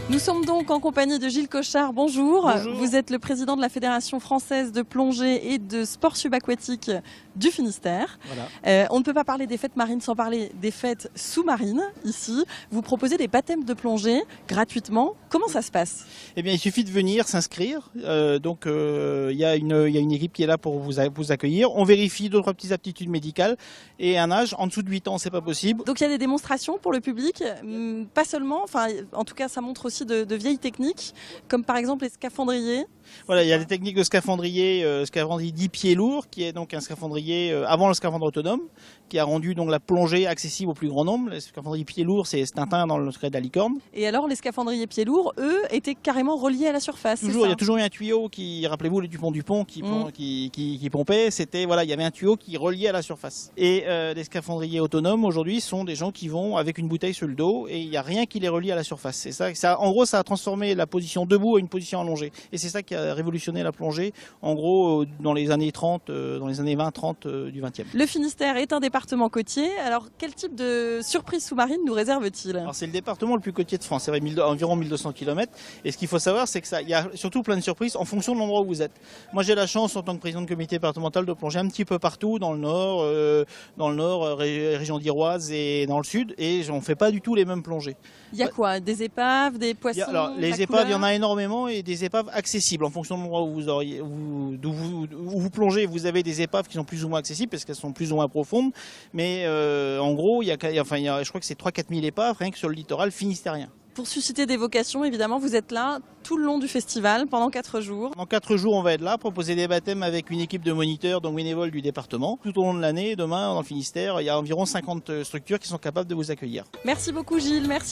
Nous sommes donc en compagnie de Gilles Cochard. Bonjour. Bonjour. Vous êtes le président de la Fédération française de plongée et de sport subaquatique du Finistère. Voilà. On ne peut pas parler des fêtes marines sans parler des fêtes sous-marines ici. Vous proposez des baptêmes de plongée gratuitement. Comment ça se passe? Eh bien, il suffit de venir s'inscrire. Il y a une équipe qui est là pour vous accueillir. On vérifie 2-3 petites aptitudes médicales et un âge en dessous de 8 ans, c'est pas possible. Donc il y a des démonstrations pour le public, pas seulement, enfin en tout cas ça montre aussi de vieilles techniques, comme par exemple les scaphandriers. Voilà, il y a des techniques de scaphandrier 10 pieds lourds, qui est donc un scaphandrier avant le scaphandre autonome, qui a rendu donc la plongée accessible au plus grand nombre. Le scaphandrier pieds lourds, c'est Tintin dans le secret de la licorne. Et alors les scaphandriers pieds lourds, eux, étaient carrément reliés à la surface. Toujours, il y a toujours eu un tuyau qui, rappelez-vous, les Dupont qui pompait, c'était, voilà, il y avait un tuyau qui reliait à la surface. Et les scaphandriers autonomes aujourd'hui sont des gens qui vont avec une bouteille sur le dos et il n'y a rien qui les relie à la surface. Et ça, en gros, ça a transformé la position debout à une position allongée. Et c'est ça qui a révolutionné la plongée, en gros, dans les années 30, dans les années 20-30 du 20e. Le Finistère est un département côtier. Alors, quel type de surprise sous-marine nous réserve-t-il? Alors, c'est le département le plus côtier de France, c'est environ 1200 km. Et ce qu'il faut savoir, c'est que il y a surtout plein de surprises en fonction de l'endroit où vous êtes. Moi, j'ai la chance, en tant que président de comité départemental, de plonger un petit peu partout dans le nord, région d'Iroise et dans le sud, et on ne fait pas du tout les mêmes plongées. Il y a quoi? Des épaves, des poissons? Alors, les épaves, il y en a énormément, et des épaves accessibles en fonction de l'endroit où vous plongez. Vous avez des épaves qui sont plus ou moins accessibles parce qu'elles sont plus ou moins profondes, mais en gros, je crois que c'est 3-4 000 épaves rien que sur le littoral finistérien. Pour susciter des vocations, évidemment, vous êtes là tout le long du festival, pendant 4 jours. Pendant 4 jours, on va être là, proposer des baptêmes avec une équipe de moniteurs, donc bénévoles du département. Tout au long de l'année, demain, dans le Finistère, il y a environ 50 structures qui sont capables de vous accueillir. Merci beaucoup Gilles, merci.